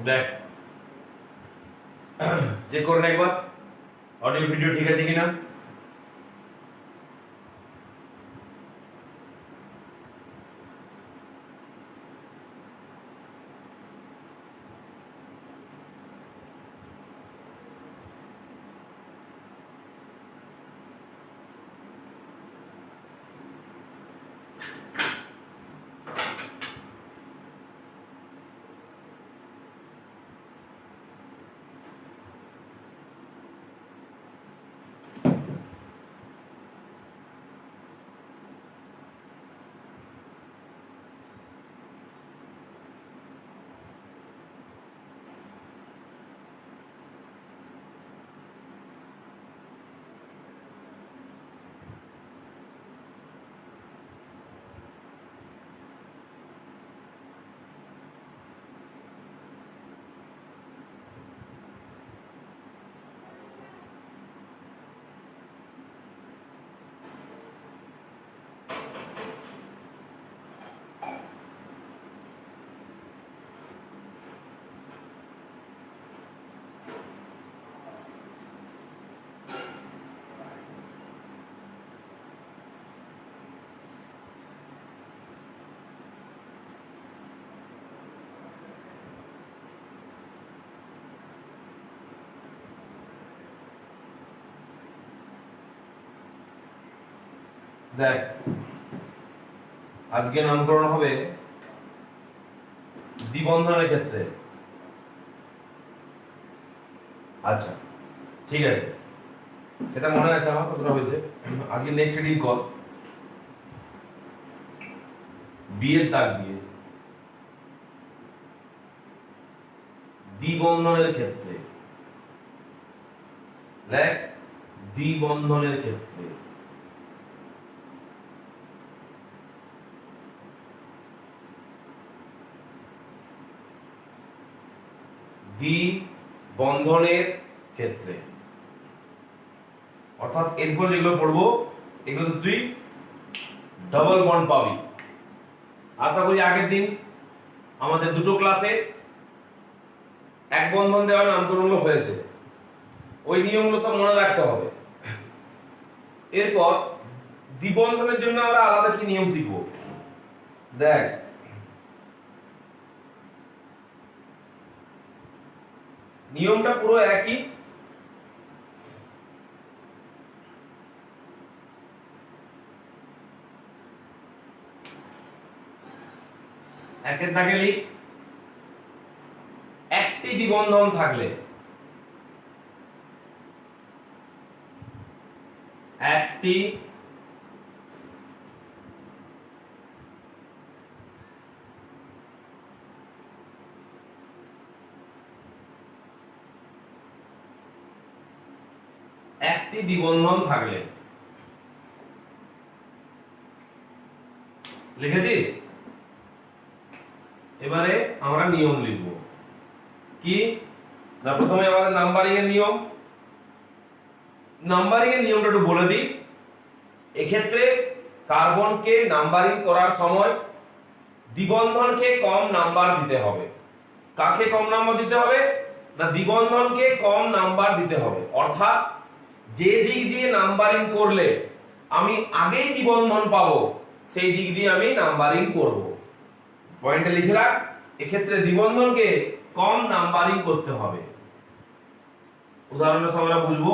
দেখ চেক করে নে একবার অডিও ভিডিও ঠিক আছে কিনা। দেখ আজকে নামকরণ হবে দ্বিবন্ধনের ক্ষেত্রে। আচ্ছা ঠিক আছে, সেটা মনে আছে আমার কতটা হয়েছে। আজকে নেক্সট রিডিং কর বিয়ের দাগ দিয়ে দ্বিবন্ধনের ক্ষেত্রে। দেখ দ্বিবন্ধনের ক্ষেত্রে দ্বিবন্ধনের ক্ষেত্রে অর্থাৎ এরপর যেগুলো পড়বো এগুলো তুই ডাবল বন্ড পাবি। আশা করি আগের দিন আমাদের দুটো ক্লাসে এক বন্ধন দেওয়া নামকরণগুলো হয়েছে, ওই নিয়মগুলো সব মনে রাখতে হবে। এরপর দ্বিবন্ধনের জন্য আমরা আলাদা কি নিয়ম শিখবো। দেখ নিয়মটা পুরো একই, একের দাগে লিখ একটি দ্বিবন্ধন থাকলে একটি একটি দ্বিবন্ধন থাকলে লিখেছিস। এবারে আমরা নিয়ম লিখব কি না, প্রথমে আমাদের নাম্বারিং এর নিয়ম। নাম্বারিং এর নিয়মটা একটু বলে দিই। এক্ষেত্রে কার্বনকে নাম্বারিং করার সময় দ্বিবন্ধনকে কম নাম্বার দিতে হবে। কাকে কম নাম্বার দিতে হবে না, দ্বিবন্ধনকে কম নাম্বার দিতে হবে। অর্থাৎ যে দিক দিয়ে নাম্বারিং করলে আমি আগেই দ্বিবন্ধন পাবো সেই দিক দিয়ে আমি নাম্বারিং করব। পয়েন্টে লিখে রাখ, এক্ষেত্রে দ্বিবন্ধনকে কম নাম্বারিং করতে হবে। উদাহরণের সঙ্গে আমরা বুঝবো।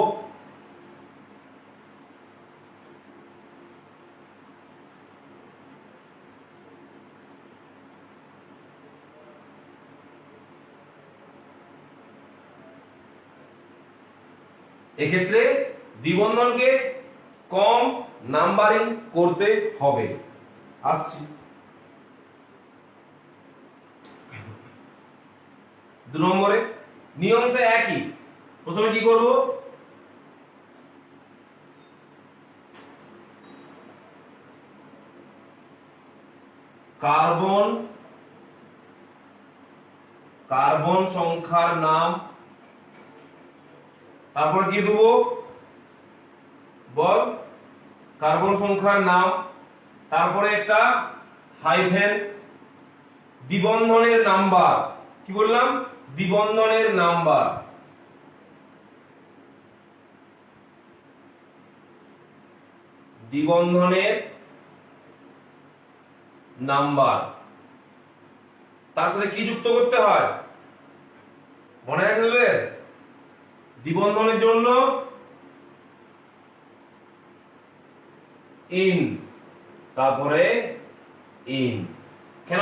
এক্ষেত্রে দ্বিবন্ধনকে কম নাম্বারিং করতে হবে। আসছি দু নম্বরে, নিয়ম সে একই। প্রথমে কি করব, কার্বন কার্বন সংখ্যার নাম, তারপর কি দেবো বল, কার্বন সংখ্যার নাম, তারপরে একটা হাইফেন, দ্বিবন্ধনের নাম্বার, কি বললাম, দ্বিবন্ধনের নাম্বার। দ্বিবন্ধনের নাম্বার তার সাথে কি যুক্ত করতে হয় মনে আছে? দ্বিবন্ধনের জন্য ইন, তারপরে ইন। কেন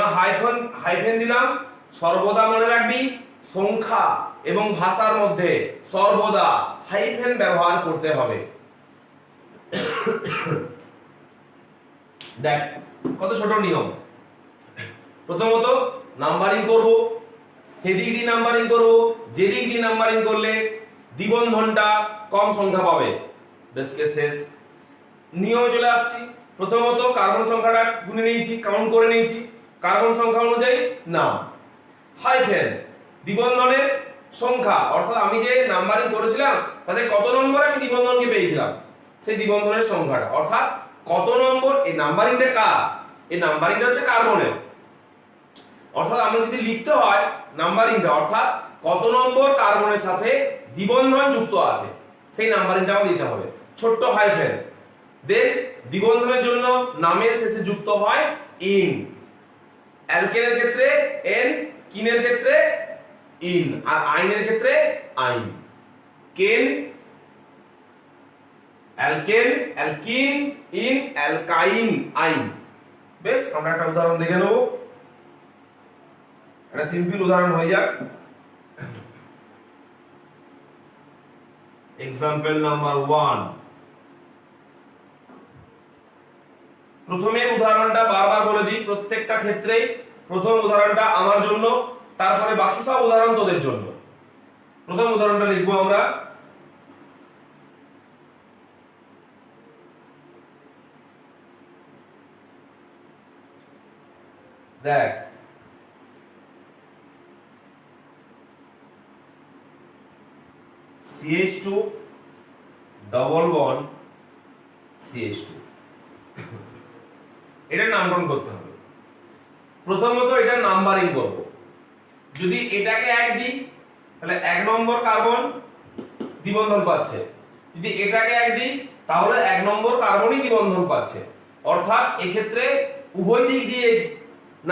হাইফেন দিলাম? সর্বদা মনে রাখবি সংখ্যা এবং ভাষার মধ্যে সর্বদা হাইফেন ব্যবহার করতে হবে। দেখ কত ছোট নিয়ম। প্রথমত নাম্বারিং করব, সেদিক দিয়ে নাম্বারিং করব, যেদিক দিয়ে নাম্বারিং করলে দ্বিবন্ধনটা কম সংখ্যা পাবে। বেসকে শেষ নিয়মে চলে আসছি। প্রথমত কার্বন সংখ্যাটা গুনে নিয়েছি, কাউন্ট করে নিয়েছি, কার্বন সংখ্যা অনুযায়ী নাম, হাইফেন দ্বিবন্ধনের সংখ্যা, অর্থাৎ আমি যে নাম্বারিং করেছিলাম তাতে কত নম্বরে আমি দ্বিবন্ধনকে পেয়েছিলাম সেই দ্বিবন্ধনের সংখ্যাটা, অর্থাৎ কত নম্বর। এই নাম্বারিংটা কার? এই নাম্বারিংটা হচ্ছে কার্বনের। অর্থাৎ আমরা যদি লিখতে হয় নাম্বারিংটা, অর্থাৎ কত নম্বর কার্বনের সাথে দ্বিবন্ধন যুক্ত আছে সেই নাম্বারিংটা আমাদের দিতে হবে, ছোট্ট হাইফেন। দেন দ্বিবন্ধনের জন্য নামের শেষে যুক্ত হয় ইন। অ্যালকেনের ক্ষেত্রে এন, কিনের ক্ষেত্রে ইন, আর আইনের ক্ষেত্রে আইন। কেন, অ্যালকেন, অ্যালকিন, ইন, অ্যালকাইন, আইন। বেশ, আমরা একটা উদাহরণ দেখে নেব। একটা সিম্পল উদাহরণ হয়ে যাক। Example number 1। প্রথমে উদাহরণটা বারবার বলে দিই, প্রত্যেকটা ক্ষেত্রেই প্রথম উদাহরণটা আমার জন্য, তারপরে বাকি সব উদাহরণ তোদের জন্য। প্রথম উদাহরণটা লিখবো আমরা। দেখ CH2 ডবল বন্ড CH2, এটা নামকরণ করতে হবে। প্রথমত এটা নাম্বারিং করব। যদি এটাকে 1 দিই তাহলে 1 নম্বর কার্বন দ্বিবন্ধন পাচ্ছে, যদি এটাকে 1 দিই তাহলে 1 নম্বর কার্বনই দ্বিবন্ধন পাচ্ছে। অর্থাৎ এক্ষেত্রে উভয় দিক দিয়ে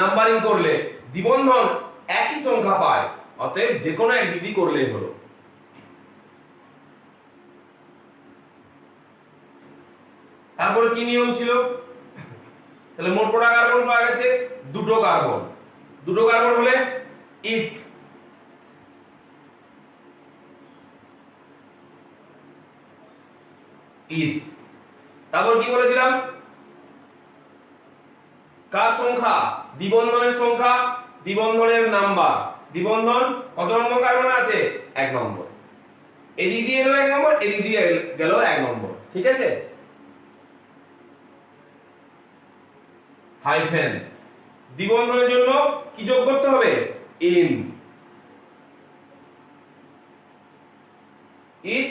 নাম্বারিং করলে দ্বিবন্ধন একই সংখ্যা পায়, অতএব যে কোনো এক দিক দিয়ে করলেই হলো। তারপরে কি নিয়ম ছিল? তাহলে মোট কটা কার্বন পাওয়া গেছে? দুটো কার্বন। দুটো কার্বন হলে ইথ, ইথ। তারপর কি বলেছিলাম? কার সংখ্যা? দ্বিবন্ধনের সংখ্যা, দ্বিবন্ধনের নাম্বার। দ্বিবন্ধন কত নম্বর কার্বন আছে? 1 নম্বর। এদিক দিয়ে গেল 1 নম্বর, এদিক দিয়ে গেল 1 নম্বর। ঠিক আছে? হাইফেন দ্বিবন্ধনের জন্য কি যোগ করতে হবে? ইন। ইথ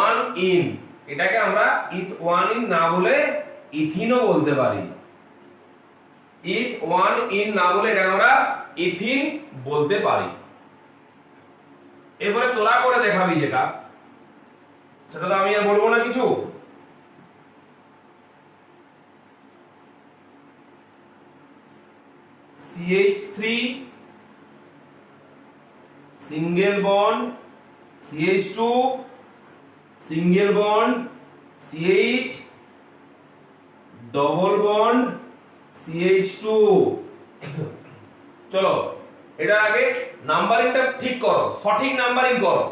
1 ইন, এটাকে আমরা ইথ 1 ইন না বলে ইথিনও বলতে পারি। ইথ 1 ইন না বলে এটাকে আমরা ইথিন বলতে পারি। এবারে তোরা করে দেখাবি যেটা, সেটা তো আমি আর বলবো না কিছু। CH3 single bond CH2 single bond CH double bond CH2। চলো এটা আগে নাম্বারিংটা ঠিক করো, সঠিক নাম্বারিং করো।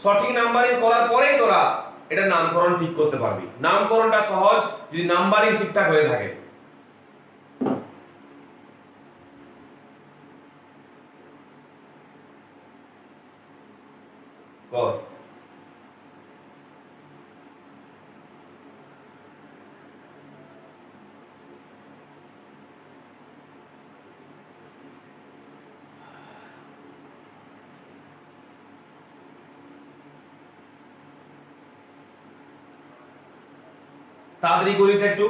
সঠিক নাম্বারিং করার পরেই তোরা এটা নামকরণ ঠিক করতে পারবি। নামকরণটা সহজ যদি নাম্বারিং ঠিকঠাক হয়ে থাকে। কর। তাড়াতাড়ি করিস একটু।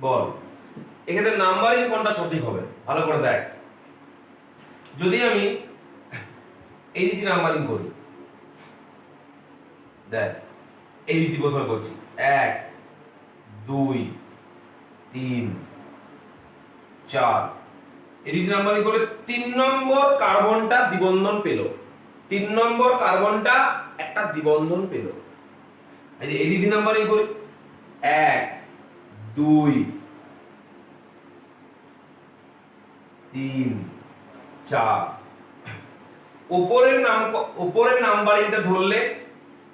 বল এক্ষেত্রে নাম্বারিং কোনটা সঠিক হবে ভালো করে দেখ। যদি আমি এই রীতি নাম্বারিং করি, দেখ এই রীতি প্রথমে করছি 1 2 3 4, এই রীতি নাম্বারিং করে 3 নম্বর কার্বনটা দ্বিবন্ধন পেল, 3 নম্বর কার্বনটা একটা দ্বিবন্ধন পেল। এই রীতি নাম্বারিং করি 1 2 3 4, উপরের নাম্বারিংটা ধরলে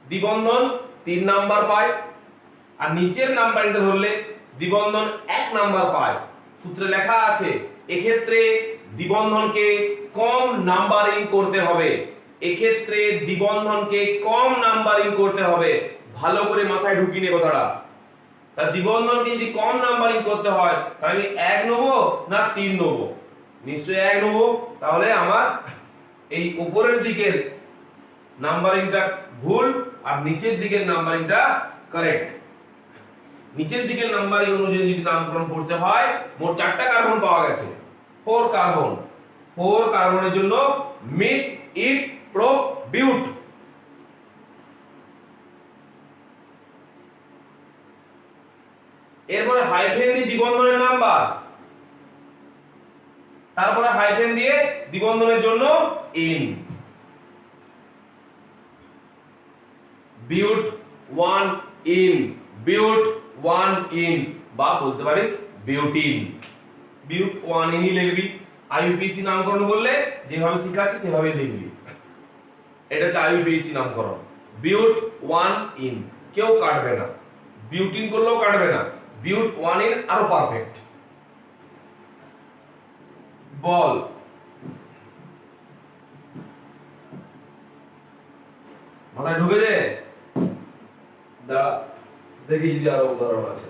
দ্বিবন্ধন 3 নাম্বার পায়, আর নিচের নাম্বারিংটা ধরলে দ্বিবন্ধন 1 নাম্বার পায়। সূত্রে লেখা আছে এক্ষেত্রে দ্বিবন্ধনকে কম নাম্বারিং করতে হবে, এক্ষেত্রে দ্বিবন্ধনকে কম নাম্বারিং করতে হবে। ভালো করে মাথায় ঢুকিয়ে নে কথাটা। তা দ্বিবন্ধনকে যদি কম নাম্বারিং করতে হয় তাহলে আমি 1 নেব না 3 নেব? নিশ্চয়ই 1 নেব। তাহলে আমার এই উপরের দিকের নাম্বারিংটা ভুল আর নিচের দিকের নাম্বারিংটা কারেক্ট। নিচের দিকের নাম্বারিং অনুযায়ী যদি নামকরণ করতে হয়, মোট 4টা কার্বন পাওয়া গেছে, 4 কার্বন। 4 কার্বনের জন্য মিথ ইথ প্রো বিউট। এরপরে হাইফেন দিয়ে দ্বিবন্ধনের নাম্বার, তারপরে হাইফেন দিয়ে দ্বিবন্ধনের জন্য ইন। বিউট 1 ইন, বিউট 1 ইন, বা বলতে পারিস বিউটিন। বিউট 1 ইনই লিখবি। আইইউপিএসি নামকরণ বললে যেভাবে শেখাচ্ছি সেভাবেই লিখবি। এটা হচ্ছে আইইউপিএসি নামকরণ। বিউট 1 ইন, কেউ কাটবে না, বিউটিন করলেও কাটবে না, বিউট 1 ইন আরো পারফেক্ট। বল মাথায় ঢুকে দে। দাঁড়া দেখি যদি আরো উদাহরণ আছে।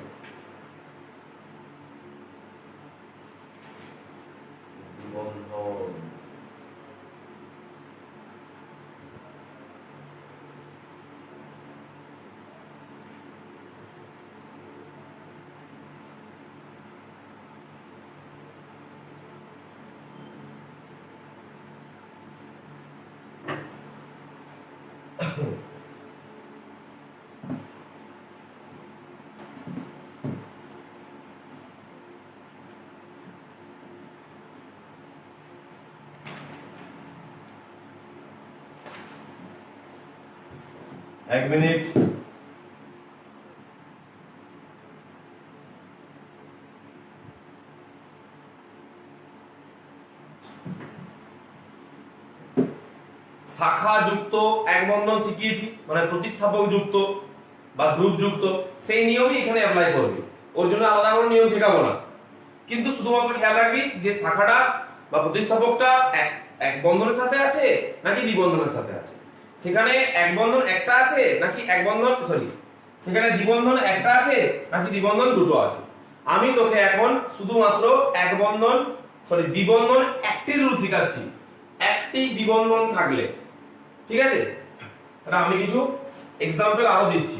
এক মিনিট। শাখা যুক্ত এক বন্ধন শিখিয়েছি, মানে প্রতিস্থাপক যুক্ত বা ধ্রুব যুক্ত, সেই নিয়মই এখানে অ্যাপ্লাই করবি। ওর জন্য আলাদা কোনো নিয়ম শেখাবো না, কিন্তু শুধুমাত্র খেয়াল রাখবি যে শাখাটা বা প্রতিস্থাপকটা এক বন্ধনের সাথে আছে নাকি দ্বিবন্ধনের সাথে আছে। সেখানে এক বন্ধন একটা আছে নাকি এক বন্ধন সেখানে দ্বিবন্ধন একটা আছে নাকি দ্বিবন্ধন দুটো আছে। আমি তোকে এখন শুধুমাত্র এক বন্ধন দ্বিবন্ধন একটি রুল শেখাচ্ছি। একটি দ্বিবন্ধন থাকলে, ঠিক আছে, তাহলে আমি কিছু এক্সাম্পল আরো দিচ্ছি।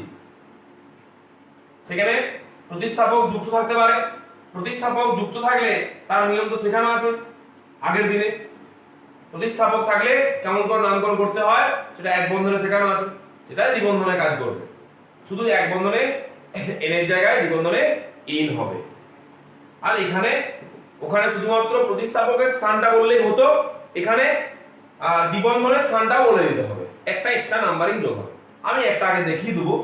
সেখানে প্রতিস্থাপক যুক্ত থাকতে পারে, প্রতিস্থাপক যুক্ত থাকলে তার নিয়ম তো শেখানো আছে আগের দিনে। প্রতিস্থাপক থাকলে কেমন করে নামকরণ করতে হয় সেটা এক বন্ধনে শেখানো আছে, সেটা দ্বিবন্ধনে কাজ করবে। শুধু এক বন্ধনে এন এর জায়গায় দ্বিবন্ধনে ইন হবে। আর এখানে ওখানে শুধুমাত্র প্রতিস্থাপকের স্থানটা বললেই হতো, এখানে দ্বিবন্ধনের স্থানটাও বলে দিতে হবে, একটা এক্সট্রা নাম্বারিং যোগ হবে। আমি একটা আগে দেখিয়ে দেবো।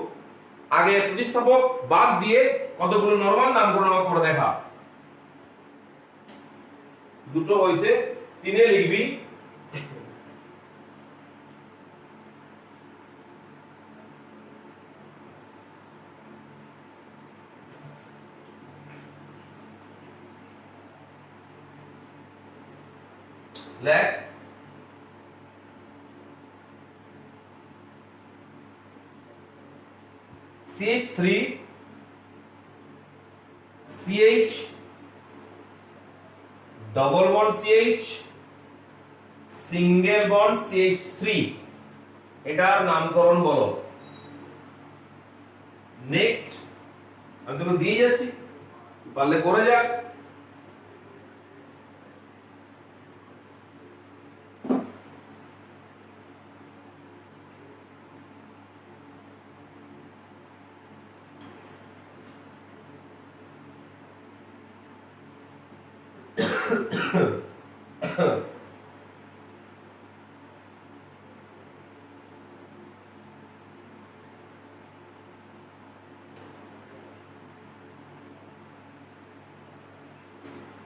আগে প্রতিস্থাপক বাদ দিয়ে কতগুলো নরমাল নামকরণ করে দেখা। দুটো হয়েছে, 3-এ লিখবি লেখ CH3 CH double bond CH single bond CH3, এটার নামকরণ বলো। নেক্সট আমি তোকে দিয়ে যাচ্ছি, পারলে করে যাক।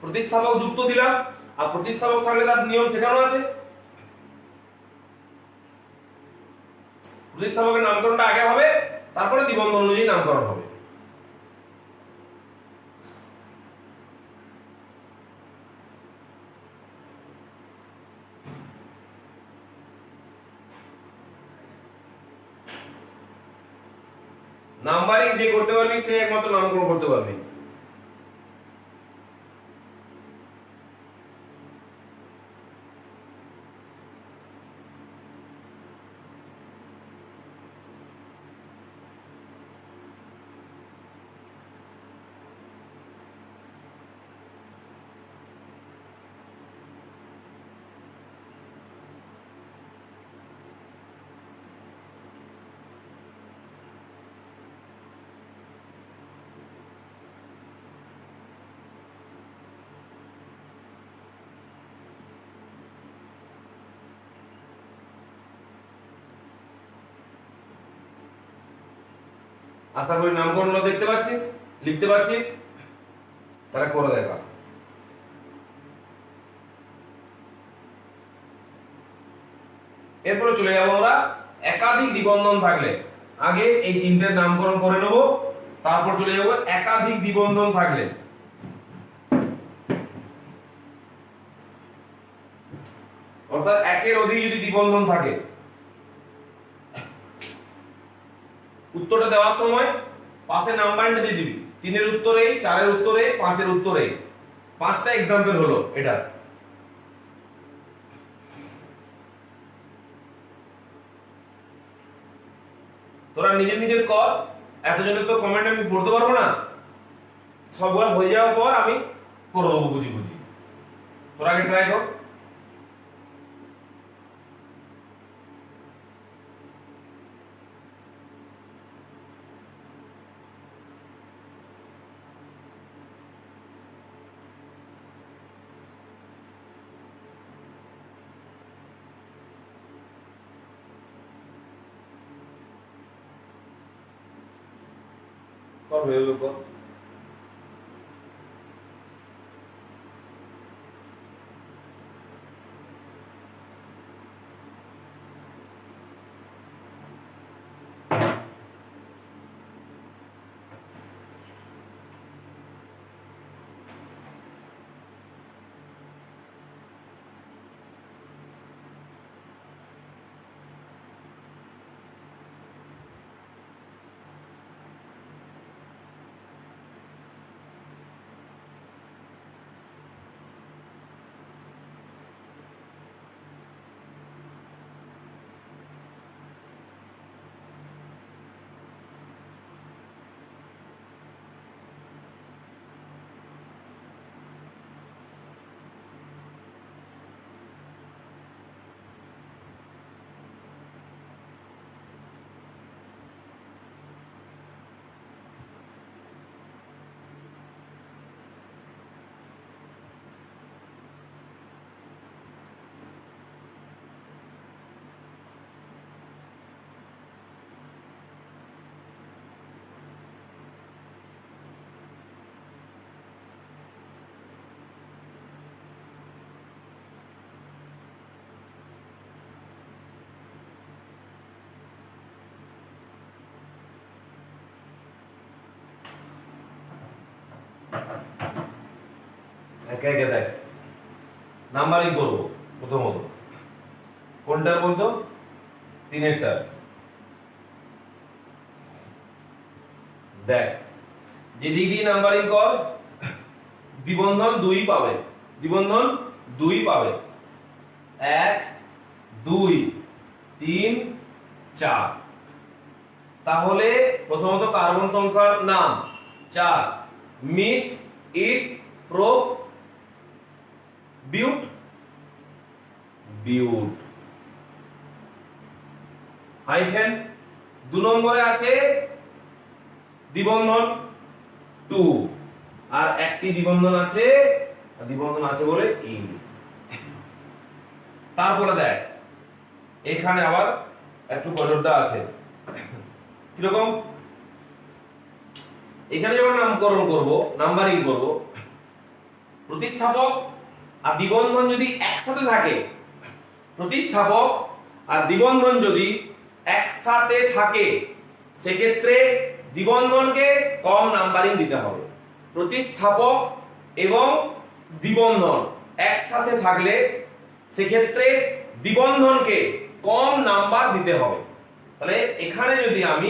প্রতিস্থাপক যুক্ত দিলাম, আর প্রতিস্থাপক থাকলে তার নিয়ম শেখানো আছে। প্রতিস্থাপকের নামকরণটা আগে হবে, তারপরে দ্বিবন্ধন অনুযায়ী নামকরণ হবে। নাম্বারিং যে করতে পারবি সে একমাত্র নামকরণ করতে পারবি। আশা করি নামকরণগুলো দেখতে পাচ্ছিস, লিখতে পাচ্ছিস, তারা করে দেখা। এরপরে চলে যাবো আমরা একাধিক দ্বিবন্ধন থাকলে। আগে এই তিনটের নামকরণ করে নেব, তারপর চলে যাবো একাধিক দ্বিবন্ধন থাকলে। অর্থাৎ একের অধিক যদি দ্বিবন্ধন থাকে, উত্তরটা দেওয়ার সময় পাশে নাম্বারটা দিয়ে দিবি। 3 এর উত্তরে, 4 এর উত্তরে, 5 এর উত্তরে। 5টা एग्जांपल হলো এটা। তোরা নিজের নিজের কর, এতজনের তো কমেন্ট আমি পড়তে পারবো না। সবগুলো হয়ে যাওয়ার পর আমি করে দেবো বুঝি বুঝি। তোরা আগে ট্রাই কর। কর ভেবে কর। একে একে দেখ, নাম্বারিং করবো। প্রথমত কোনটার বলতো? 3-এরটা। দেখ, যেদিক দিয়ে নাম্বারিং কর, দ্বিবন্ধন 2 পাবে। দ্বিবন্ধন 2 পাবে। 1 2 3 4। তাহলে প্রথমত কার্বন সংখ্যার নাম 4, মিথ ইট প্রো বিউট বিউট হাইফেন 2 নম্বরে আছে দ্বিবন্ধন টু আর একটি দ্বিবন্ধন আছে বলে ইন। তারপরে দেখ এখানে আবার একটু কজরটা আছে কিরকম, এখানে যখন নামকরণ করব নাম্বারিং করব প্রতিস্থাপক আর দ্বিবন্ধন যদি একসাথে থাকে, প্রতিস্থাপক আর দ্বিবন্ধন যদি একসাথে থাকে সেক্ষেত্রে দ্বিবন্ধনকে কম নাম্বারিং দিতে হবে। প্রতিস্থাপক এবং দ্বিবন্ধন একসাথে থাকলে সেক্ষেত্রে দ্বিবন্ধনকে কম নাম্বার দিতে হবে। তাহলে এখানে যদি আমি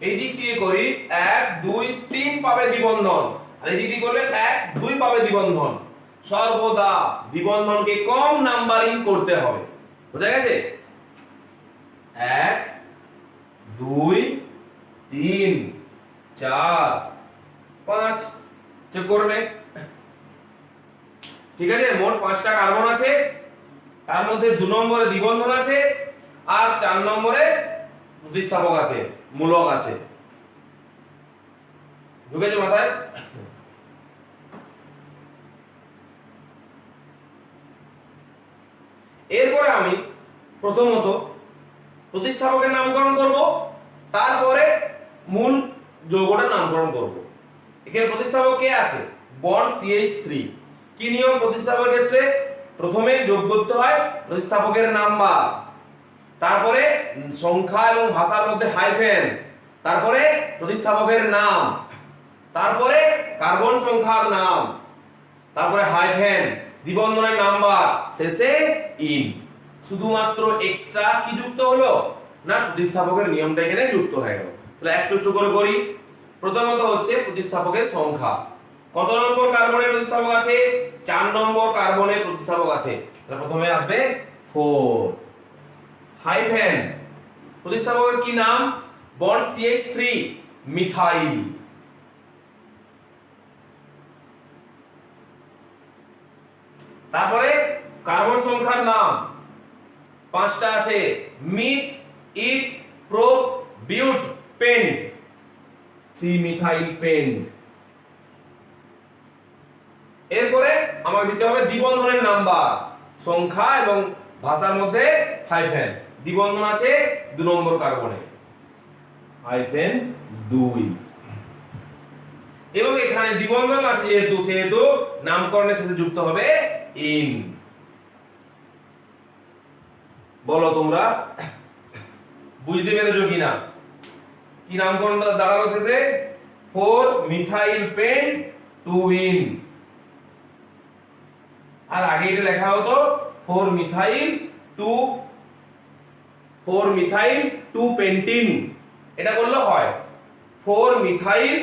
এই দিক থেকে করি 1 2 3 পাবে দ্বিবন্ধন, আর এই দিক দিয়ে করলে 1 2 পাবে দ্বিবন্ধন। সর্বদা দ্বিবন্ধনকে কম নাম্বারিং করতে হবে। বুঝা গেছে? 1 2 3 4 5 চেক করবে। ঠিক আছে, মোট 5টা কার্বন আছে, তার মধ্যে 2 নম্বরে দ্বিবন্ধন আছে আর 4 নম্বরে প্রতিস্থাপক আছে, মূলক আছে। ঢুকেছে মাথায়? এরপরে আমি প্রথমত প্রতিস্থাপকের নামকরণ করব, তারপরে মূল যৌগটার নামকরণ করব। এখানে প্রতিস্থাপক কে আছে? Bond CH3। কি নিয়ম প্রতিস্থাপকের ক্ষেত্রে? প্রথমে যোগ করতে হয় প্রতিস্থাপকের নাম্বার, তারপরে সংখ্যা এবং ভাষার মধ্যে হাইফেন, তারপরে প্রতিস্থাপকের নাম, তারপরে কার্বন সংখ্যার নাম, তারপরে হাইফেন, দ্বিবন্ধনের নাম্বার, শেষে ইন। শুধুমাত্র এক্সট্রা কি যুক্ত হলো না প্রতিস্থাপকের নিয়মটা এখানে যুক্ত হয়ে গেল। তাহলে একটু একটু করে করি। প্রথমত হচ্ছে প্রতিস্থাপকের সংখ্যা। কত নম্বর কার্বনের প্রতিস্থাপক আছে? 4 নম্বর কার্বনের প্রতিস্থাপক আছে। তাহলে প্রথমে আসবে 4। হাইফেন, প্রতিস্থাপকের কি নাম? Bond CH3 methyl. তারপরে কার্বন সংখ্যার নাম 5টা আছে, মিথ ইট প্রোপ বিউট পেন্ট, 3 মিথাইল পেন্ট। এরপরে আমাকে দিতে হবে দ্বিবন্ধনের নাম্বার, সংখ্যা এবং ভাষার মধ্যে হাইফেন। দ্বিবন্ধন আছে 2 নম্বর কার্বনে, হাইফেন 2। এবং এখানে দ্বিবন্ধন আছে সেহেতু নামকরণের সাথে যুক্ত হবে ইন। বলো তোমরা বুঝতে পেরেছো কিনা? কি নামকরণটা দাঁড়ালো শেষে? 4 মিথাইল পেন্ট 2 ইন। আর আগে এটা লেখা হতো 4 মিথাইল 2 পেন্টিন। এটা করলে হয় 4 মিথাইল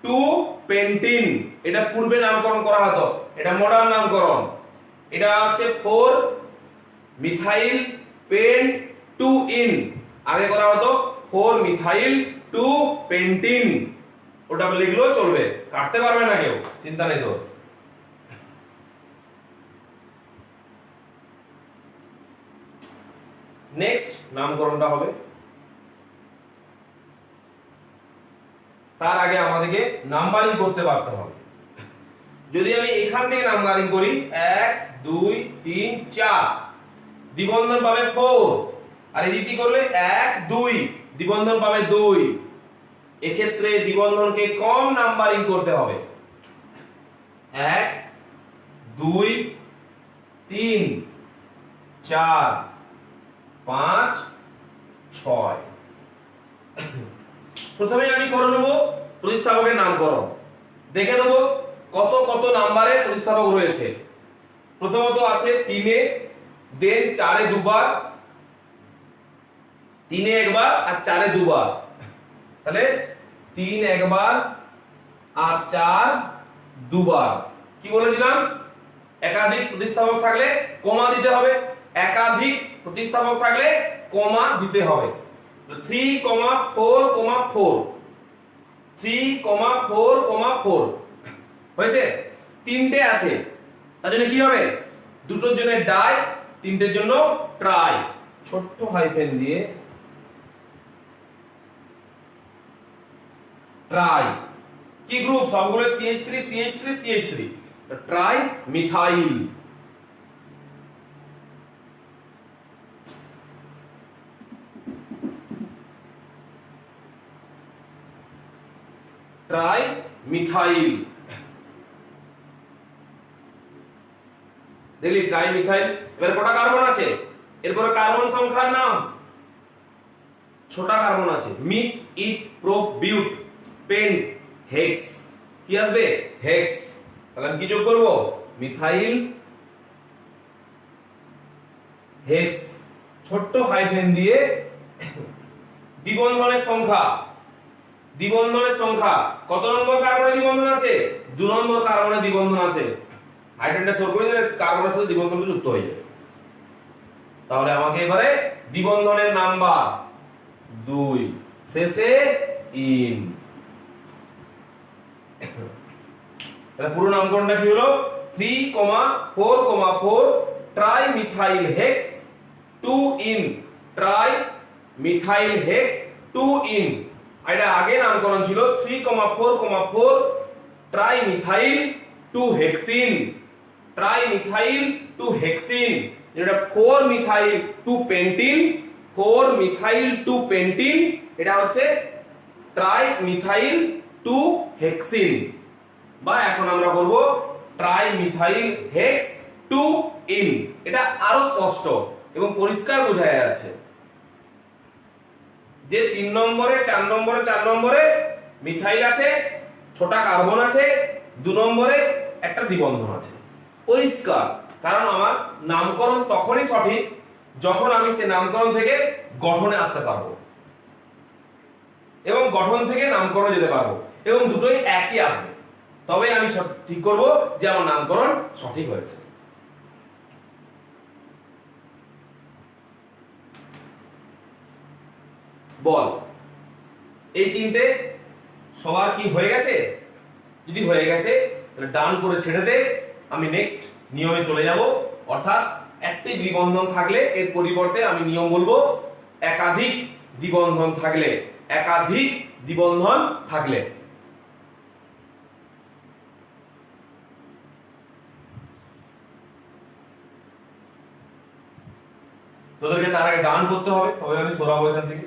2 পেন্টিন। এটা পূর্বে নামকরণ করা হতো, এটা মডার্ন নামকরণ। এটা হচ্ছে 4 মিথাইল পেন্ট 2 ইন। আগে করা হতো 4 মিথাইল 2 পেন্টিন। ওটা লিখলেও চলবে, কাটতে পারবে না কেউ, চিন্তা নেই তো। নেক্সট নামকরণটা হবে, তার আগে আমাদেরকে নাম্বারিং করতে পারতে হবে। যদি আমি এখান থেকে নাম্বারিং করি 1 2 3 4, দ্বিবন্ধন পাবে 4, আর এদিকে করলে 1 2, দ্বিবন্ধন পাবে 2। এক্ষেত্রে দ্বিবন্ধনকে কম নাম্বারিং করতে হবে। 1 2 3 4 5 6। প্রথমে আমি করে নেব প্রতিস্থাপকের নামকরণ, দেখে নেব কত কত নাম্বারের প্রতিস্থাপক রয়েছে। প্রথমত আছে 3 এ, দেন 4 এ দুবার, 3 এ একবার আর 4 এ দুবার। তাহলে 3 একবার আর 4 দুবার। কি বলেছিলাম? একাধিক প্রতিস্থাপক থাকলে কমা দিতে হবে। একাধিক প্রতিস্থাপক থাকলে কমা দিতে হবে। 3, 4, 4, 3, 4, 4। হয়েছে? তিনটে আছে, তার জন্য কি হবে? দুটোর জন্য ডাই, তিনটের জন্য ট্রাই। ছোট্ট হাইফেন দিয়ে ট্রাই। কি গ্রুপ? সবগুলো CH3 CH3 CH3, try methyl. Try methyl. দেখলি ট্রাই মিথাইল। এবার কটা কার্বন আছে? এরপরে কার্বন সংখ্যার নাম। ছোটা কার্বন আছে, মিথ, ইথ, প্রোপ, বিউট, পেন্ট, হেক্স। কি আসবে? হেক্স। তাহলে আমি কি যোগ করব? Methyl hex. ছোট্ট হাইফেন দিয়ে দ্বিবন্ধনের সংখ্যা। দ্বিবন্ধনের সংখ্যা কত নম্বর কার্বনে দ্বিবন্ধন আছে? 2 নম্বর কার্বনে দ্বিবন্ধন আছে। হাইড্রোজেনটা সর করে দিলে কার্বনের সাথে দ্বিবন্ধনটা যুক্ত হয়ে যাবে। তাহলে আমাকে এবারে দ্বিবন্ধনের নাম্বার 2, শেষে ইন। তাহলে পুরো নামকরণটা কি হলো? 3,4,4 try methyl hex 2 in try methyl hex 2 in. এটা আগে নামকরণ ছিল 3,4,4 try methyl 2 hexene. Try methyl 2 hexene, যেটা 4 মিথাইল 2 পেন্টিন। 4 মিথাইল 2 পেন্টিন, এটা হচ্ছে ট্রাই মিথাইল 2 হেক্সিন। বা এখন আমরা বলবো ট্রাই মিথাইল হেক্স 2 ইন। এটা আরো স্পষ্ট এবং পরিষ্কার বোঝা যাচ্ছে যে 3 নম্বরে 4 নম্বরে 4 নম্বরে মিথাইল আছে, ছোটা কার্বন আছে, 2 নম্বরে একটা দ্বিবন্ধন আছে। পরিষ্কার। কারণ আমার নামকরণ তখনই সঠিক যখন আমি সেই নামকরণ থেকে গঠনে আসতে পারবো এবং গঠন থেকে নামকরণে যেতে পারবো এবং দুটোই একই আসবে, তবে আমি ঠিক করব যে আমার নামকরণ সঠিক হয়েছে। বল, এই তিনটে সবার কি হয়ে গেছে? যদি হয়ে গেছে তাহলে ডান করে ছেড়ে দে, আমি নেক্সট নিয়মে চলে যাব। অর্থাৎ একটি দ্বিবন্ধন থাকলে এর পরিবর্তে আমি নিয়ম বলবো একাধিক দ্বিবন্ধন থাকলে। একাধিক দ্বিবন্ধন থাকলে তোদেরকে তার আগে ডান করতে হবে, তবে আমি সরাবো এখান থেকে।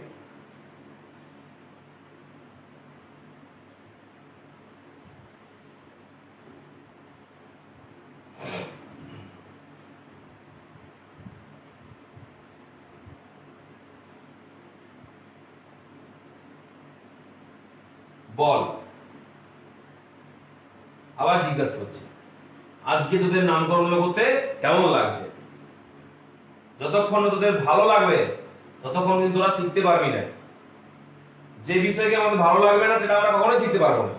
বল, আবার জিজ্ঞাসা করছি, আজকে তোদের নামকরণ করতে কেমন লাগছে? যতক্ষণ তোদের ভালো লাগবে ততক্ষণ কিন্তু তোরা শিখতে পারবি না। যে বিষয়কে আমাদের ভালো লাগবে না সেটা আমরা কখনোই শিখতে পারবো না।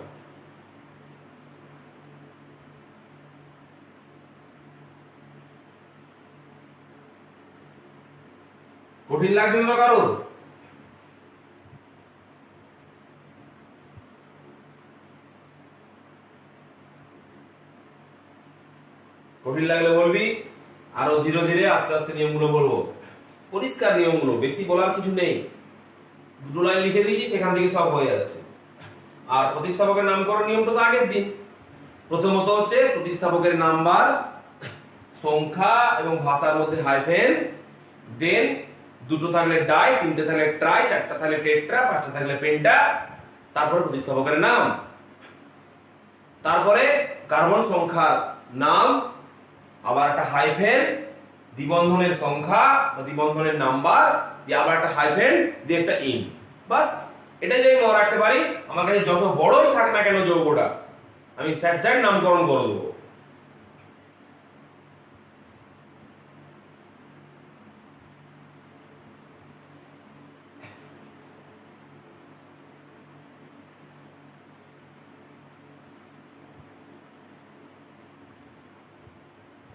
কঠিন লাগছে না কারোর? কঠিন লাগলে বলবি, আরো ধীরে ধীরে আস্তে আস্তে নিয়মগুলো বলবো। পরিষ্কার নিয়মগুলো, বেশি বলার কিছু নেই। 2 লাইন লিখে দিয়েছি, সেখান থেকে সব হয়ে যাচ্ছে। আর প্রতিস্থাপকের নামকরণ নিয়মটা তো আগের দিন। প্রথমত হচ্ছে প্রতিস্থাপকের নাম্বার, সংখ্যা এবং ভাষার মধ্যে হাইফেন, দেন 2টো থাকলে ডাই, 3টে থাকলে ট্রাই, 4টা থাকলে টেট্রা, 5টা থাকলে পেন্টা, তারপরে প্রতিস্থাপকের নাম, তারপরে কার্বন সংখ্যার নাম, আবার একটা হাইফেন, দ্বিবন্ধনের সংখ্যা বা দ্বিবন্ধনের নাম্বার, দিয়ে আবার একটা হাইফেন, দিয়ে একটা ইন। বাস, এটাই যদি মনে রাখতে পারি, আমার কাছে যত বড়ই থাক না কেন যৌগটা, আমি স্যাট নামকরণ করে দেবো।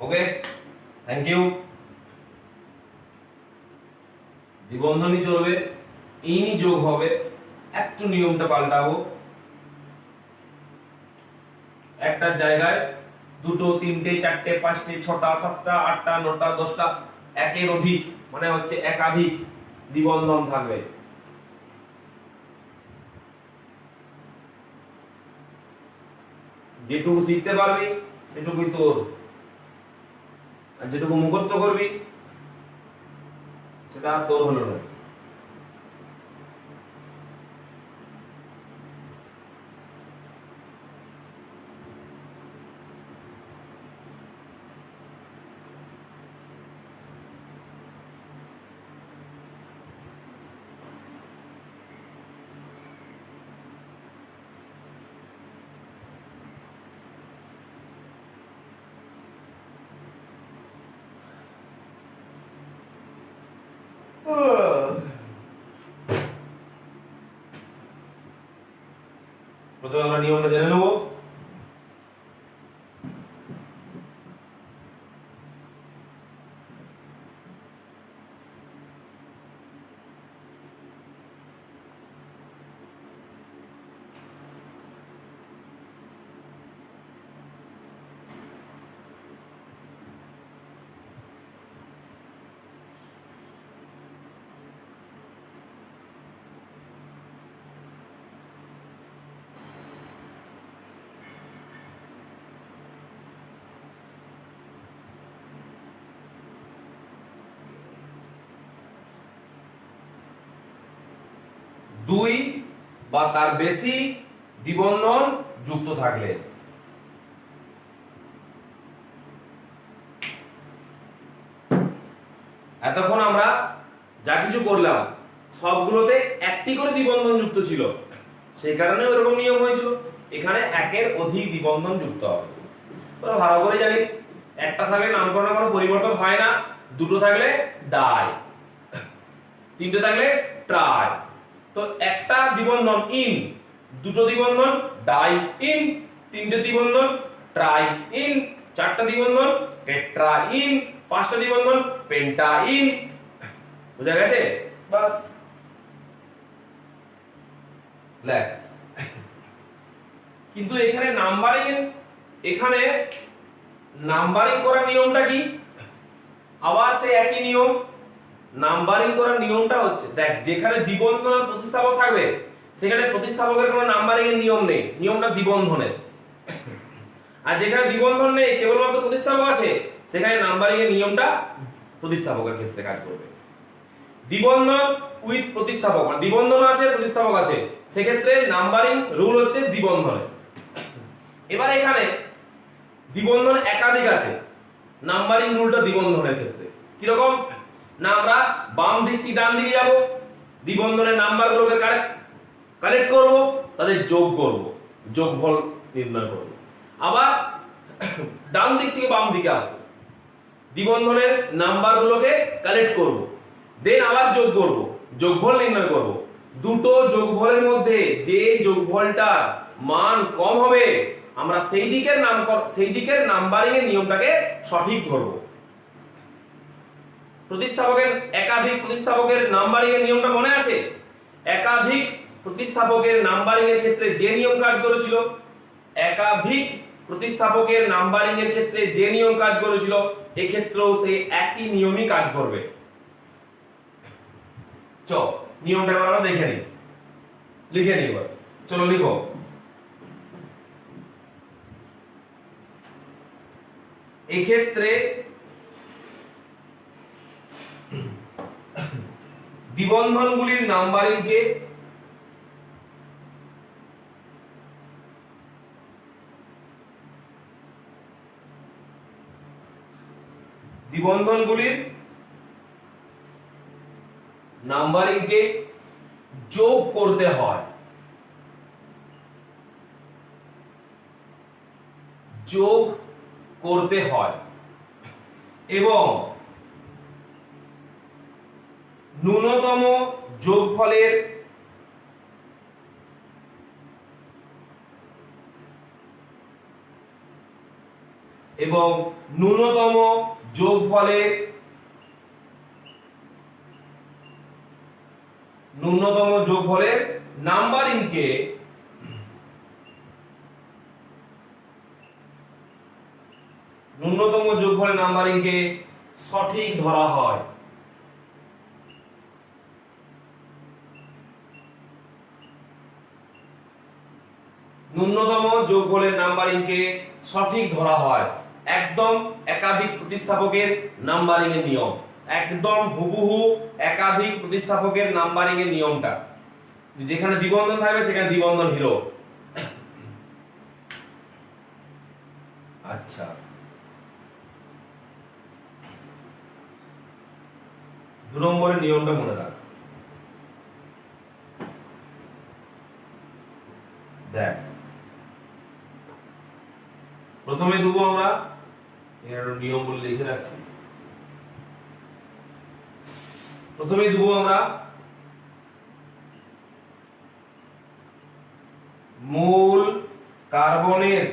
ওকে, থ্যাংক ইউ। দ্বিবন্ধনই চলবে, ইনই যোগ হবে। একটু নিয়মটা পাল্টাবো, একটা জায়গায় দুটো, তিনটে, চারটে, পাঁচটে, ছটা, সাতটা, আটটা, নটা, দশটা, একের অধিক মানে হচ্ছে একাধিক দ্বিবন্ধন থাকবে। যেটুকু শিখতে পারবি সেটুকুই তোর, আর যেটুকু মুখস্থ করবি সেটা তোর হলো না। প্রথমে আমরা নিয়মটা জেনে নেব। দুই বা তার বেশি দ্বিবন্ধন যুক্ত থাকলে, এতক্ষণ আমরা যা কিছু করলাম সবগুলোতে একটি করে দ্বিবন্ধন যুক্ত ছিল, সেই কারণে ওরকম নিয়ম হয়েছিল। এখানে একের অধিক দ্বিবন্ধন যুক্ত হবে। তোরা ভালো করে জানিস, একটা থাকলে নামকরণে কোনো পরিবর্তন হয় না, দুটো থাকলে ডাই, তিনটে থাকলে ট্রাই। তো একটা দ্বিবন্ধন ইন, দুটো দ্বিবন্ধন ডাই ইন, তিনটে দ্বিবন্ধন ট্রাই ইন, চারটা দ্বিবন্ধন টেট্রা ইন, পাঁচটা দ্বিবন্ধন পেন্টা ইন। বুঝা গেছে? বাস লেখ। কিন্তু এখানে নাম্বারিং করার নিয়মটা কি? আবার সেই একই নিয়ম। নাম্বারিং করার নিয়মটা হচ্ছে, দেখ যেখানে দ্বিবন্ধন আর প্রতিস্থাপক থাকবে সেখানে প্রতিস্থাপকের কোনো নাম্বারিং এর নিয়ম নেই, নিয়মটা দ্বিবন্ধনের। আর যেখানে দ্বিবন্ধন নেই কেবলমাত্র প্রতিস্থাপক আছে সেখানে নাম্বারিং এর নিয়মটা প্রতিস্থাপকের ক্ষেত্রে কাজ করবে। দ্বিবন্ধন উইথ প্রতিস্থাপক, মানে দ্বিবন্ধন আছে প্রতিস্থাপক আছে, সেক্ষেত্রে নাম্বারিং রুল হচ্ছে দ্বিবন্ধনের। এবার এখানে দ্বিবন্ধন একাধিক আছে, নাম্বারিং রুলটা দ্বিবন্ধনের ক্ষেত্রে কিরকম না, আমরা বাম দিক থেকে ডান দিকে যাব, দ্বিবন্ধনের নাম্বারগুলোকে কালেক্ট করব, তাদের যোগ করব, যোগফল নির্ণয় করব। আবার ডান দিক থেকে বাম দিকে আসবো, দ্বিবন্ধনের নাম্বারগুলোকে কালেক্ট করব, দেন আবার যোগ করব, যোগফল নির্ণয় করব। দুটো যোগফলের মধ্যে যে যোগফলটা মান কম হবে আমরা সেই দিকের নাম্বারিং এর নিয়মটাকে সঠিক ধরব। একাধিক প্রতিস্থাপকের নাম্বারিং এর নিয়মটা মনে আছে? একাধিক প্রতিস্থাপকের নাম্বারিং এর ক্ষেত্রে যে নিয়ম কাজ করেছিল, একাধিক প্রতিস্থাপকের নাম্বারিং এর ক্ষেত্রে যে নিয়ম কাজ করেছিল এক্ষেত্রেও সেই একই নিয়মই কাজ করবে। নিয়মটা আমরা দেখে নিই, লিখে নিই। চলো লিখো। এক্ষেত্রে দ্বিবন্ধনগুলির নাম্বারিংকে যোগ করতে হয়, এবং ন্যূনতম যোগফলের নাম্বারিংকে ন্যূনতম যোগফলের নাম্বারিংকে সঠিক ধরা হয়। ন্যূনতম যোগফলের নাম্বারিংকে সঠিক ধরা হয়, একদম একাধিক প্রতিস্থাপকের নাম্বারিং এর নিয়ম, একদম হুবহু একাধিক প্রতিস্থাপকের নাম্বারিং এর নিয়মটা। যেখানে দ্বিবন্ধন থাকবে সেখানে দ্বিবন্ধন হিরো। আচ্ছা, 2 নম্বরের নিয়মটা মনে রাখ। দেখ, প্রথমে দেবো আমরা, এর নিয়ম বলে লিখে রাখছি। প্রথমে দেবো আমরা মূল কার্বনের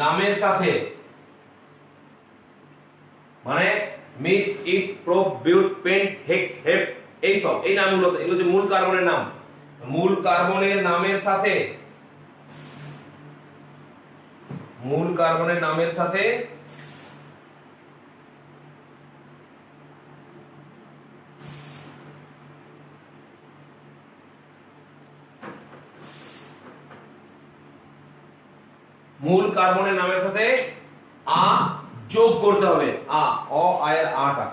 নামের সাথে, মানে মিক্স, ইট, প্রোপ, বিউট, পেন্ট, হেক্স, হেপ, এই সব এই নামগুলো, এগুলো হচ্ছে মূল কার্বনের নাম। মূল কার্বনের নামের সাথে আ যোগ করতে হবে। আ এর আটা।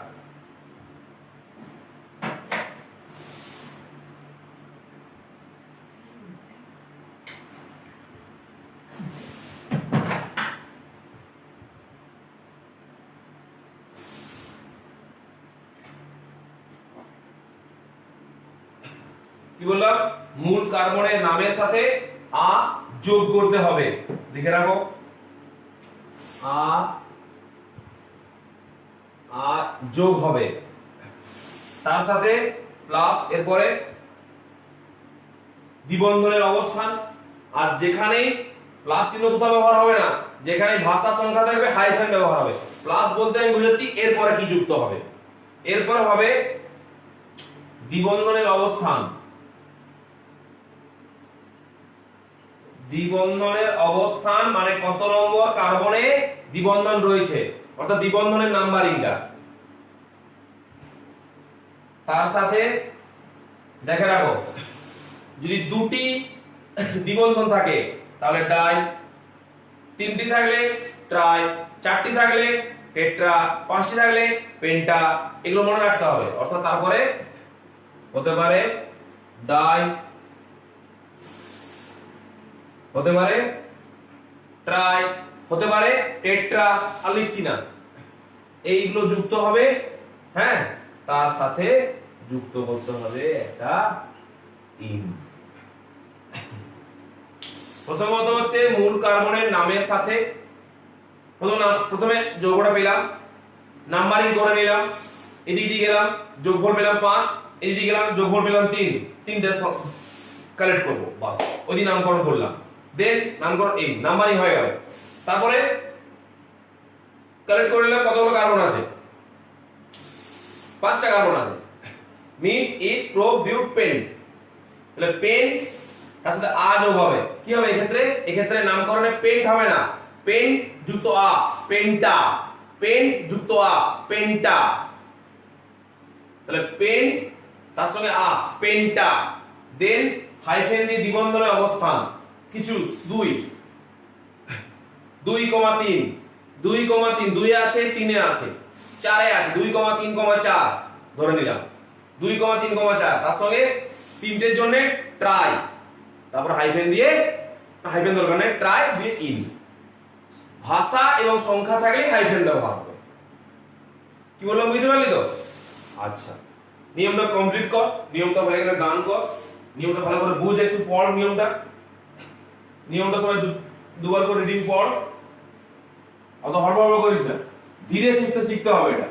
কি বললাম? মূল কার্বনের নামের সাথে আ যোগ করতে হবে। লিখে রাখো, আ যোগ হবে, তার সাথে প্লাস, এরপরে দ্বিবন্ধনের অবস্থান। আর যেখানে প্লাস চিহ্ন কোথাও ব্যবহার হবে না, যেখানে ভাষা সংখ্যা থাকবে হাইফেন ব্যবহার হবে। প্লাস বলতে আমি বুঝাচ্ছি এরপরে কি যুক্ত হবে। এরপর হবে দ্বিবন্ধনের অবস্থান। দ্বিবন্ধনের অবস্থান মানে কত নম্বর কার্বনে দ্বিবন্ধন রয়েছে, অর্থাৎ দ্বিবন্ধনের নাম্বারিংটা। তার সাথে দেখে রাখো, যদি দুটি দ্বিবন্ধন থাকে তাহলে ডাই, তিনটি থাকলে ট্রাই, চারটি থাকলে টেট্রা, পাঁচটি থাকলে পেন্টা, এগুলো মনে রাখতে হবে। অর্থাৎ তারপরে হতে পারে ডাই, হতে পারে ট্রাই, হতে পারে টেট্রা, আর লিখছি না, এইগুলো যুক্ত হবে। হ্যাঁ, তার সাথে যুক্ত করতে হবে একটা ইন। প্রথমত হচ্ছে মূল কার্বনের নামের সাথে প্রথমে যৌগটা পেলাম, নাম্বারিং করে নিলাম, এদিক দিয়ে গেলাম যোগফল পেলাম 5, এদিক দিয়ে গেলাম যোগফল পেলাম 3, তিনটে কালেক্ট করব, বাস ওই দিন নামকরণ করলাম। দেন নামকরণ এই নাম্বারিং হয়ে গেল। তারপরে কালেক্ট করে নিলাম কতগুলো কার্বন আছে, 5টা কার্বন আছে। মিট, ইট, প্রোপ, বিউট, পেন্ট। তাহলে পেন্ট তার সাথে আ যোগ হবে। কি হবে এক্ষেত্রে নামকরণে পেন্ট হবে না, পেন্ট যুক্ত আ, পেন্টা, পেন্ট যুক্ত আ, পেন্টা। তাহলে পেন্ট তার সঙ্গে আ, পেন্টা। দেন হাইফেন দিয়ে দ্বিবন্ধনের অবস্থান কিছু 2, 2,3, 2,3, 2 এ আছে, 3 এ আছে, 4 এ আছে, 2,3,4 ধরে নিলাম, 2,3,4। তার সঙ্গে তিনটের জন্য ট্রাই, তারপর হাইফেন দিয়ে, হাইফেন দরকার নেই, ট্রাই দিয়ে ইন। ভাষা এবং সংখ্যা থাকলে হাইফেন ব্যবহার হবে। কি বললাম বুঝতে পারলি তো? আচ্ছা, নিয়মটা কমপ্লিট কর। নিয়মটা হয়ে গেলে গান কর। নিয়মটা ভালো করে বুঝ, একটু পড় নিয়মটা সবাই দুবার করে রিডিং পড়। অত হড়বড় করিস না, ধীরে সুস্থে শিখতে হবে এটা।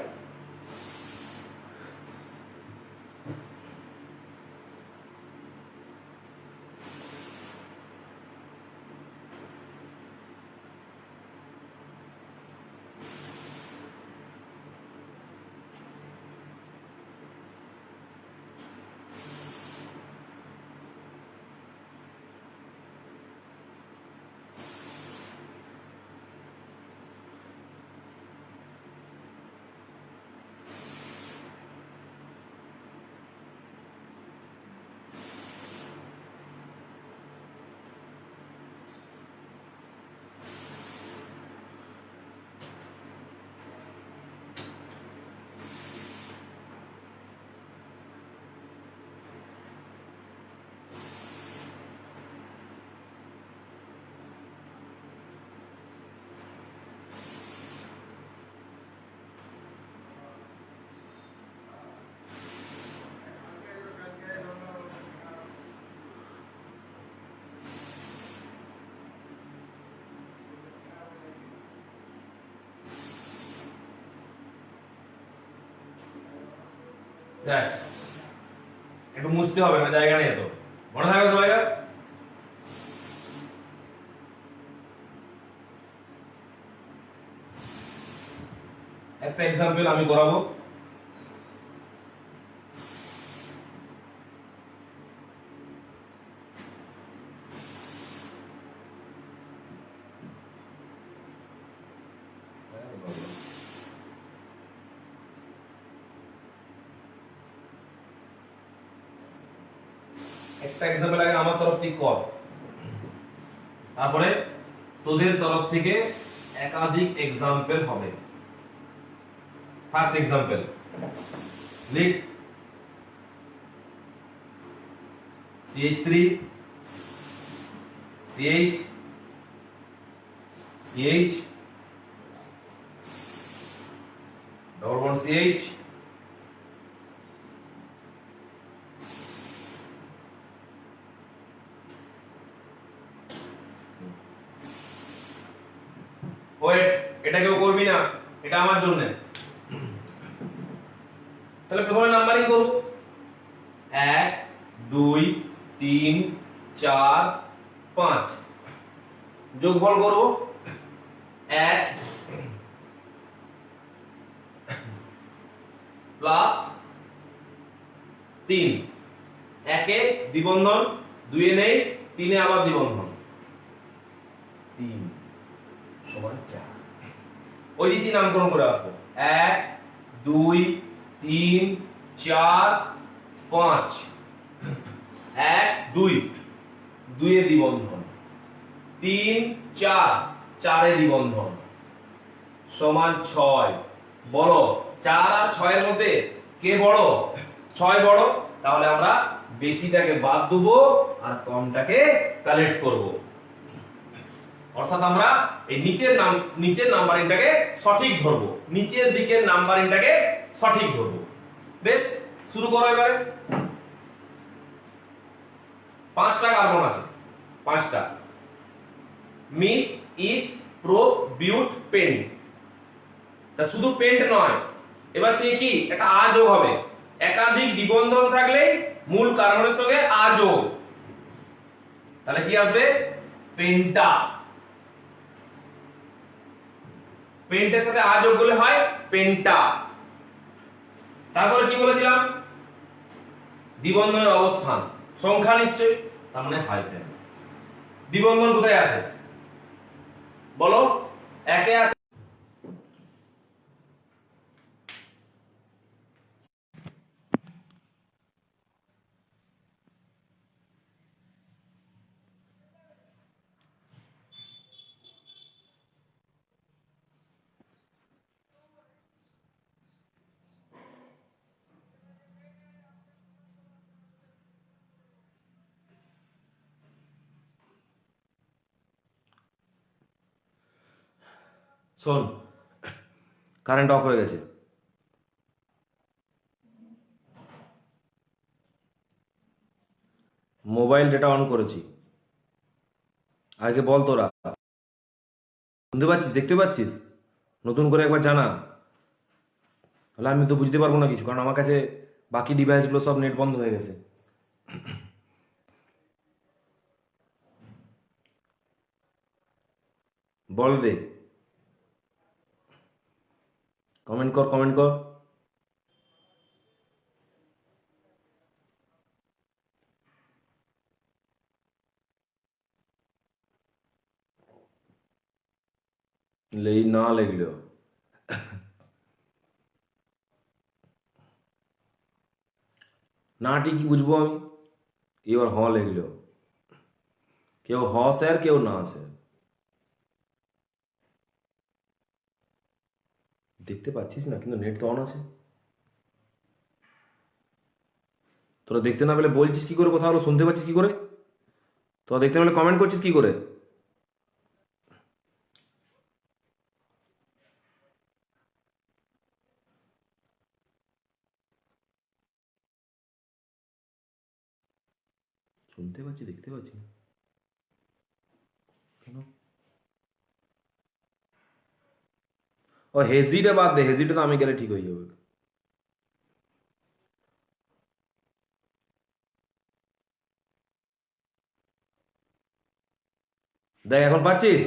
দেখ একটু মুছতে হবে না, জায়গা নেই এত। মনে থাকবে সবাই? একটা এক্সাম্পল আমি করাবো। একটা এক্সাম্পল আগে আমার তরফ থেকে কর, তারপরে তোদের তরফ থেকে একাধিক এক্সাম্পল হবে। ফার্স্ট এক্সাম্পল লিখ CH3 CH CH double bond CH wait, এটা কেউ করবি না, এটা আমার জন্য। তাহলে প্রথমে নাম্বারিং করব, 1 2 3 4 5, যোগফল করব 1 প্লাস 3, 1 এ দ্বিবন্ধন, 2 এ নেই, 3 এ আবার দ্বিবন্ধন, 3 সমান 4। ওই রীতি নামকরণ করে আসবো, 1 2 3 4 5, 1 2 2 এ দ্বিবন্ধন, 3 4 4 এ দ্বিবন্ধন সমান 6। বলো 4 আর 6 এর মধ্যে কে বড়? 6 বড়। তাহলে আমরা বেশিটাকে বাদ দেবো আর কমটাকে কালেক্ট করব। অর্থাৎ আমরা এই নিচের নাম্বারিংটাকে সঠিক ধরবো, নিচের দিকের নাম্বারিংটাকে সঠিক ধরবো। বেশ, শুরু করো এবারে। 5টা কার্বন আছে, 5টা, মিথ ইথ প্রোপ বিউট পেন্ট। তা শুধু পেন্ট নয়, এবার থেকে কি একটা আ যোগ হবে। একাধিক দ্বিবন্ধন থাকলে মূল কার্বনের সঙ্গে আ যোগ, তাহলে কি আসবে? পেন্টা। পেন্টের সাথে আ যোগ করলে হয় পেন্টা। তারপরে কি বলেছিলাম? দ্বিবন্ধনের অবস্থান, সংখ্যা নিশ্চয়, তার মানে হাইফেন। দ্বিবন্ধন কোথায় আছে বলো? 1 এ আছে। শোন, কারেন্ট অফ হয়ে গেছে, মোবাইল ডেটা অন করেছি। আগে বল তোরা শুনতে পাচ্ছিস, দেখতে পাচ্ছিস? নতুন করে একবার জানা, তাহলে আমি তো বুঝতে পারবো না কিছু, কারণ আমার কাছে বাকি ডিভাইসগুলো সব নেট বন্ধ হয়ে গেছে। বল রে, কমেন্ট কর, কমেন্ট কর। না লেগলো না, ঠিক কি বুঝবো আমি? এবার হ লেগলো, কেউ হ স্যার, কেউ না স্যার। দেখতে পাচ্ছিস না, কিন্তু নেট তো অন আছে। তোরা দেখতে না পেলে বলছিস কি করে? কথা হলো শুনতে পাচ্ছিস কি করে? তোরা দেখতে না পেলে কমেন্ট করছিস কি করে? শুনতে পাচ্ছি, দেখতে পাচ্ছি কেন? ও হেজিটা বাদ দে, হেজিটা তো আমি গেলে ঠিক হয়ে যাবে। দেখ এখন পাচ্ছিস?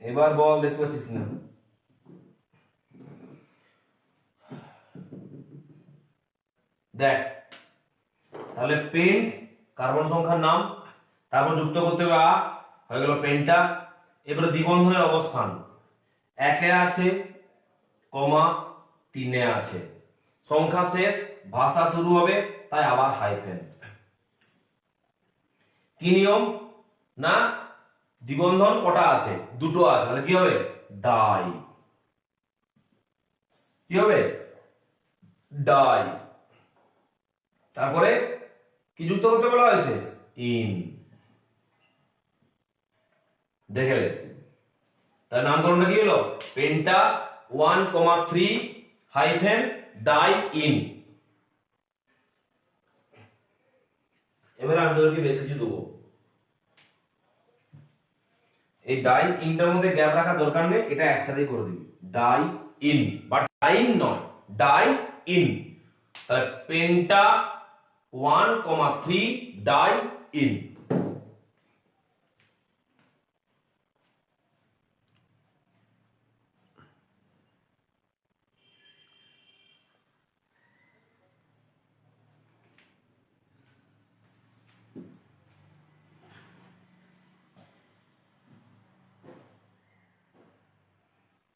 এবার বল দেখতে পাচ্ছিস কিনা? দেখ তাহলে পেন্ট কার্বন সংখ্যার নাম, তারপর যুক্ত করতে হবে হয়ে গেল পেন্টা। এবারে দ্বিবন্ধনের অবস্থান, একে আছে কমা, তিনে আছে, সংখ্যা শেষ, ভাষা শুরু হবে, তাই আবার হাইফেন। কি নিয়ম না, দ্বিবন্ধন কটা আছে? দুটো আছে, তাহলে কি হবে? ডাই। কি হবে? ডাই। তারপরে কি যুক্ত করতে বলা হয়েছে? ইন। দেখে তার নামকরণটা কি হলো? Penta 1,3 hyphen diene. এবার আমি তোদেরকে বেশ কিছু দেবো। এই ডাই ইনটার মধ্যে গ্যাপ রাখার দরকার নেই, এটা একসাথেই করে দিবি। ডাই ইন, বাট ডাইন নয়, ডাই ইন। তাহলে পেন্টা 1,3 ডাই ইন।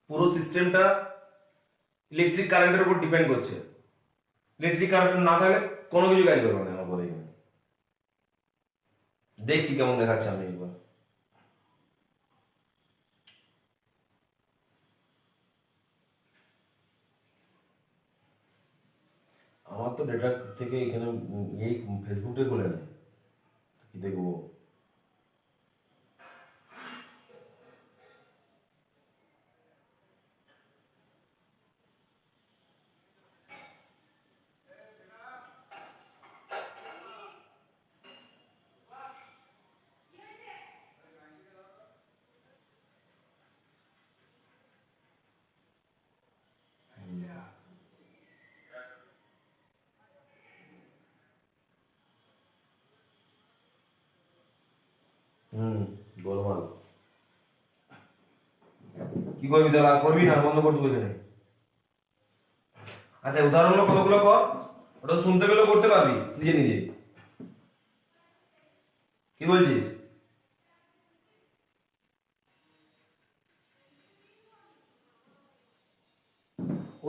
পুরো সিস্টেমটা ইলেকট্রিক কারেন্টের উপর ডিপেন্ড করছে। ইলেকট্রিক কারেন্ট না থাকলে কোনো কিছু কাজ করবে না। আমার বলে দেখছি কেমন দেখাচ্ছে আমি একবার। আমার তো ডেটা থেকে এখানে এই ফেসবুকে খুলে নেই, কি দেখবো? গোলমাল কি করবি তাহলে? করবি না, বন্ধ করে দেবো এখানে। আচ্ছা উদাহরণগুলো কতগুলো কর, ওটা শুনতে পেলেও করতে পারবি নিজে নিজে। কি বলছিস?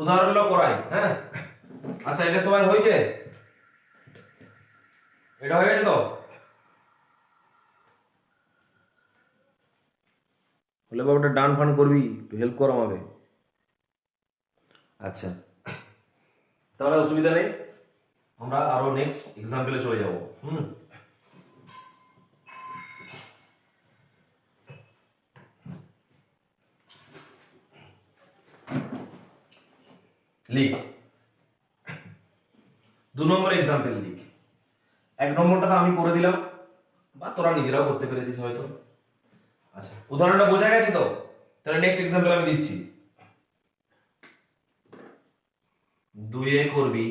উদাহরণগুলো করাই, হ্যাঁ। আচ্ছা এটা সবাই হয়েছে? এটা হয়ে গেছে তো? হলে বাবাটা ডান ফান করবি, একটু হেল্প কর আমাকে। আচ্ছা তাহলে অসুবিধা নেই, আমরা আরো নেক্সট এক্সাম্পলে চলে যাব। লিখ 2 নম্বর এক্সাম্পল লিখ। 1 নম্বরটা আমি করে দিলাম, বা তোরা নিজেরাও করতে পেরেছিস হয়তো। আচ্ছা উদাহরণটা বোঝা গেছে তো? তাহলে নেক্সট এক্সাম্পল আমি দিচ্ছি। 2 এ করবি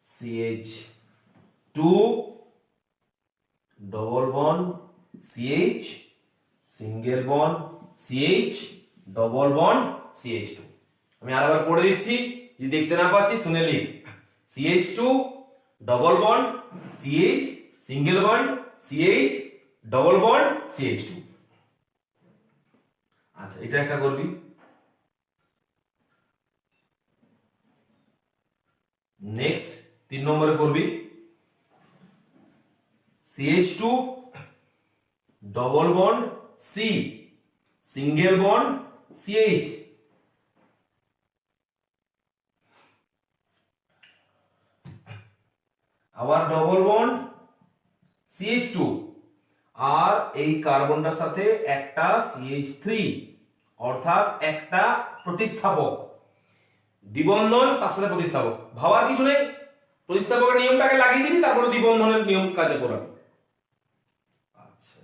CH2 double bond CH, single bond CH, double bond CH2। আমি আরেকবার পড়ে দিচ্ছি, যদি দেখতে না পাচ্ছিস শুনে লিখ। CH2 double bond CH, single bond CH, double bond CH2। আচ্ছা এটা একটা করবি। নেক্সট 3 নম্বরে করবি CH2 double bond C, single bond CH। আবার ডবল বন্ড CH2, আর এই কার্বনটার সাথে একটা CH3, অর্থাৎ একটা প্রতিস্থাপক। দ্বিবন্ধন তার সাথে প্রতিস্থাপক, ভাবার কিছু নেই। প্রতিস্থাপকের নিয়মটাকে লাগিয়ে দিবি, তারপরে দ্বিবন্ধনের নিয়ম কাজে করাবি। আচ্ছা,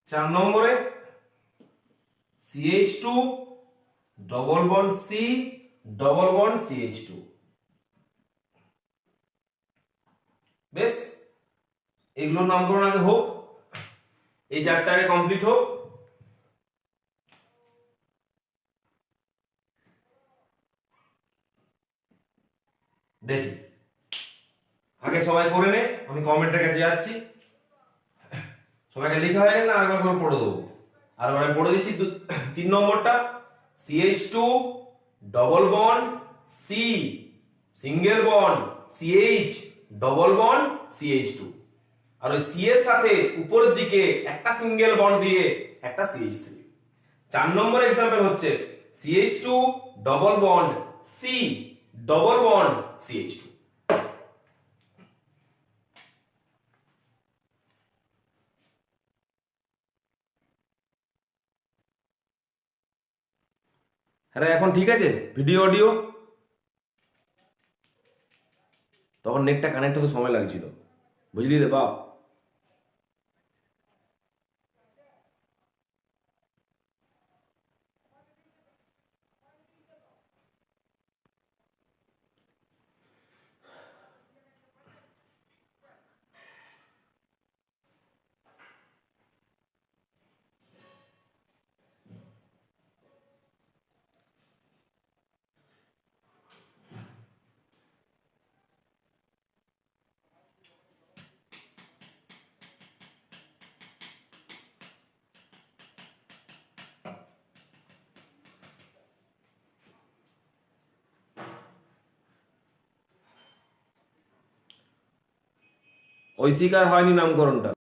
4 নম্বরে CH2 double bond C double bond CH2। বেশ, এগুলোর নামকরণ আগে হোক, এই চারটা আগে কমপ্লিট হোক। দেখি, আগে সবাই করে নে, আমি কমেন্টের কাছে যাচ্ছি। সবাইকে লেখা হয়ে গেছে না, আরেকবার করে পড়ে দেবো। আরেকবার আমি পড়ে দিচ্ছি। 3 নম্বরটা CH2 double bond C single bond CH double bond CH2, আর ওই C এর সাথে উপরের দিকে একটা সিঙ্গেল বন্ড দিয়ে একটা CH3। 4 নম্বর एग्जांपल হচ্ছে CH2 double bond C double bond CH2। হ্যাঁ, এখন ঠিক আছে ভিডিও অডিও? তখন নেটটা কানেক্ট হতে সময় লাগছিল, বুঝলি রে বাপ। ঐশিকার হয়নি নামকরণটা।